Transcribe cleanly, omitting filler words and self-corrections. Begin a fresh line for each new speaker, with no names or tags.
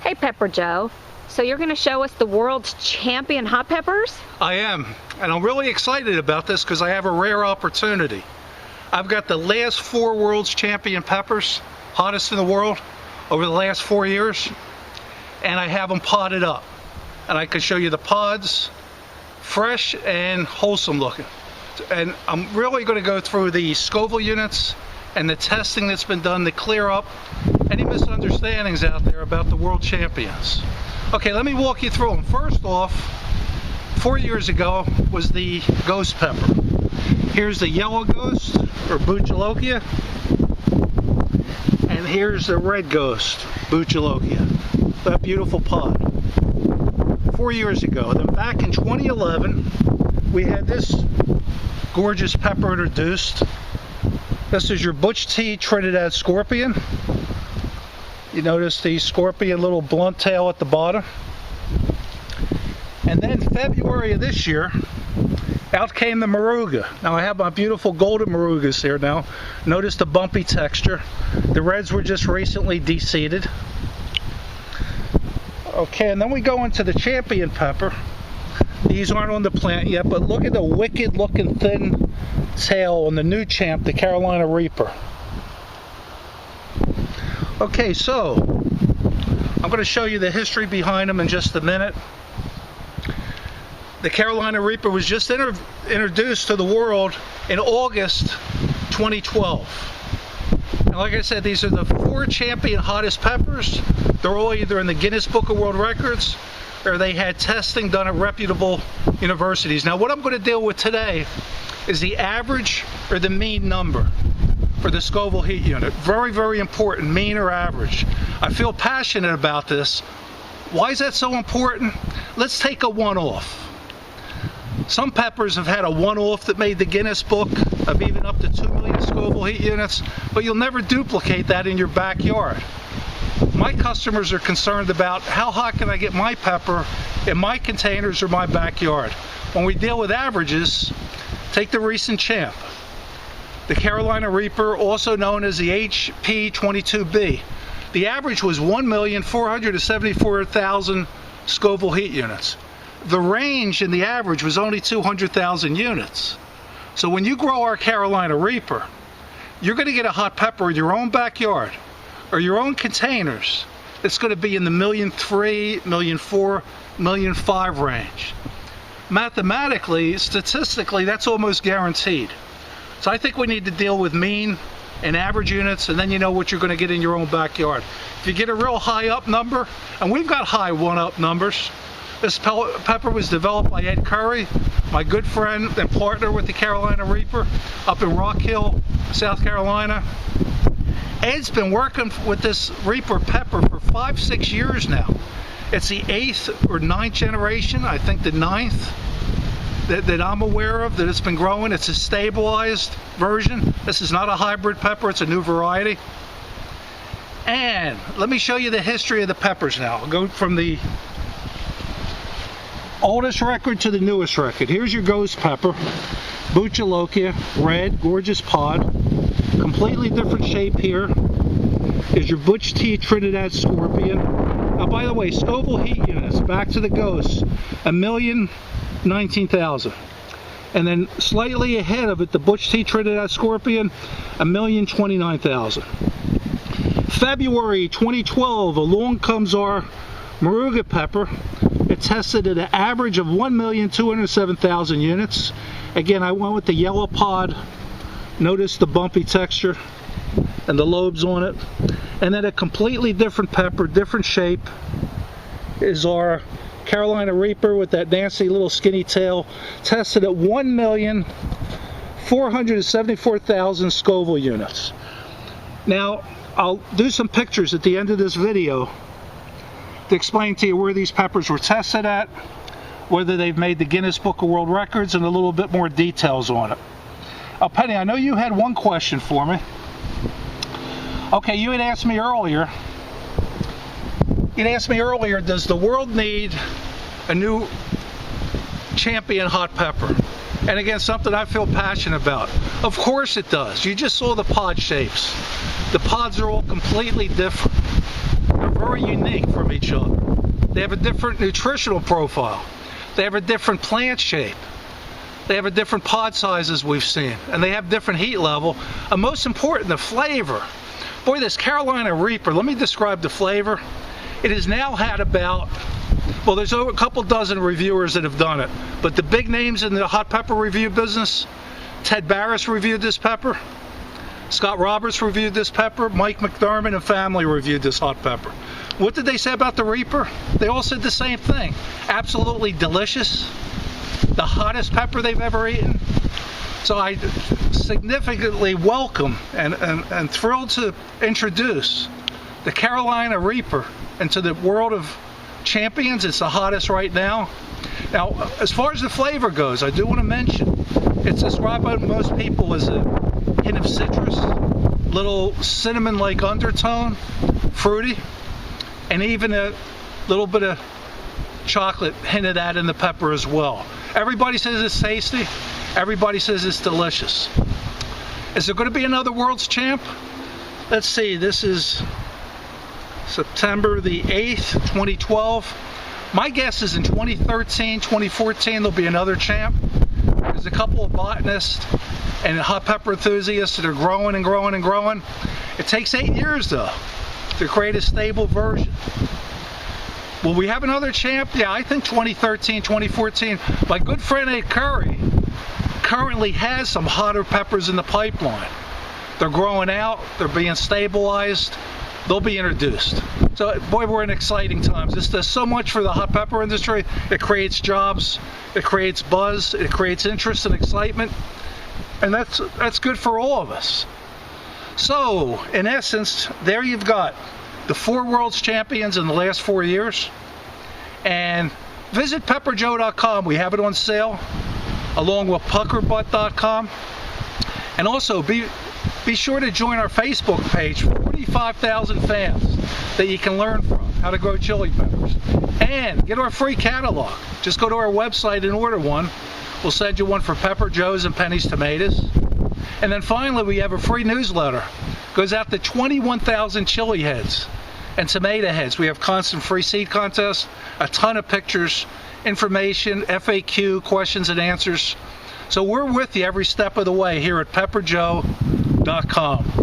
Hey Pepper Joe, so you're going to show us the world's champion hot peppers?
I am, and I'm really excited about this because I have a rare opportunity. I've got the last 4 world's champion peppers, hottest in the world, over the last 4 years, and I have them potted up. And I can show you the pods, fresh and wholesome looking. And I'm really going to go through the Scoville units and the testing that's been done to clear up any misunderstandings out there about the world champions. Okay, let me walk you through them. First off, 4 years ago was the ghost pepper. Here's the yellow ghost, or Buchalokia, and here's the red ghost, Buchalokia. That beautiful pod. 4 years ago. Then back in 2011, we had this gorgeous pepper introduced. This is your Butch T Trinidad Scorpion. You notice the scorpion little blunt tail at the bottom. And then February of this year, out came the Moruga. Now I have my beautiful golden Morugas here now. Notice the bumpy texture. The reds were just recently deseeded. Okay, and then we go into the champion pepper. These aren't on the plant yet, but look at the wicked looking thin tail on the new champ, the Carolina Reaper. Okay, so I'm going to show you the history behind them in just a minute. The Carolina Reaper was just introduced to the world in August 2012. And like I said, these are the 4 champion hottest peppers. They're all either in the Guinness Book of World Records or they had testing done at reputable universities. Now what I'm going to deal with today is the average or the mean number for the Scoville Heat Unit. Very, very important, mean or average. I feel passionate about this. Why is that so important? Let's take a one-off. Some peppers have had a one-off that made the Guinness Book of even up to 2 million Scoville Heat Units, but you'll never duplicate that in your backyard. My customers are concerned about how hot can I get my pepper in my containers or my backyard. When we deal with averages, take the recent champ, the Carolina Reaper, also known as the HP22B. The average was 1,474,000 Scoville Heat Units. The range in the average was only 200,000 units. So when you grow our Carolina Reaper, you're going to get a hot pepper in your own backyard or your own containers. It's going to be in the 1,300,000, 1,400,000, 1,500,000 range. Mathematically, statistically, that's almost guaranteed. So I think we need to deal with mean and average units, and then you know what you're going to get in your own backyard. If you get a real high up number, and we've got high one-up numbers. This pepper was developed by Ed Curry, my good friend and partner with the Carolina Reaper up in Rock Hill, South Carolina. Ed's been working with this Reaper pepper for 5-6 years now. It's the 8th or 9th generation, I think the 9th that I'm aware of that it's been growing. It's a stabilized version. This is not a hybrid pepper, it's a new variety. And let me show you the history of the peppers now. I'll go from the oldest record to the newest record. Here's your ghost pepper, Buchalokia, red, gorgeous pod. Completely different shape here is your Butch T Trinidad Scorpion. Now by the way, Scoville Heat Units, back to the ghosts, 1,019,000. And then slightly ahead of it, the Butch T Trinidad Scorpion, 1,029,000. February 2012, along comes our Moruga Pepper. It tested at an average of 1,207,000 units. Again, I went with the yellow pod. Notice the bumpy texture and the lobes on it. And then a completely different pepper, different shape, is our Carolina Reaper with that nasty little skinny tail, tested at 1,474,000 Scoville units. Now, I'll do some pictures at the end of this video to explain to you where these peppers were tested at, whether they've made the Guinness Book of World Records, and a little bit more details on it. Penny, I know you had one question for me. Okay, you had asked me earlier, does the world need a new champion hot pepper? And again, something I feel passionate about. Of course it does. You just saw the pod shapes. The pods are all completely different. They're very very unique from each other. They have a different nutritional profile. They have a different plant shape. They have a different pod size as we've seen, and they have different heat level. And most important, the flavor. Boy, this Carolina Reaper, let me describe the flavor. It has now had about, well, there's over a couple dozen reviewers that have done it, but the big names in the hot pepper review business, Ted Barris reviewed this pepper, Scott Roberts reviewed this pepper, Mike McDermott and family reviewed this hot pepper. What did they say about the Reaper? They all said the same thing. Absolutely delicious. The hottest pepper they've ever eaten. So I significantly welcome and thrilled to introduce the Carolina Reaper into the world of champions. It's the hottest right now. Now, as far as the flavor goes, I do want to mention, it's described by most people as a hint of citrus, little cinnamon-like undertone, fruity, and even a little bit of chocolate hinted at in the pepper as well. Everybody says it's tasty. Everybody says it's delicious. Is there going to be another World's Champ? Let's see, this is September the 8th, 2012. My guess is in 2013, 2014, there'll be another champ. There's a couple of botanists and hot pepper enthusiasts that are growing and growing and growing. It takes 8 years, though, to create a stable version. Will we have another champ? Yeah, I think 2013, 2014. My good friend Ed Curry currently has some hotter peppers in the pipeline. They're growing out, they're being stabilized, they'll be introduced. So, boy, we're in exciting times. This does so much for the hot pepper industry. It creates jobs, it creates buzz, it creates interest and excitement, and that's good for all of us. So, in essence, there you've got the 4 World's Champions in the last 4 years. And visit pepperjoe.com. We have it on sale, along with puckerbutt.com. And also be sure to join our Facebook page, 45,000 fans that you can learn from how to grow chili peppers. And get our free catalog. Just go to our website and order one. We'll send you one for Pepper Joe's and Penny's Tomatoes. And then finally, we have a free newsletter. Goes out to 21,000 chili heads and tomato heads. We have constant free seed contests, a ton of pictures, information, FAQ, questions and answers. So we're with you every step of the way here at pepperjoe.com.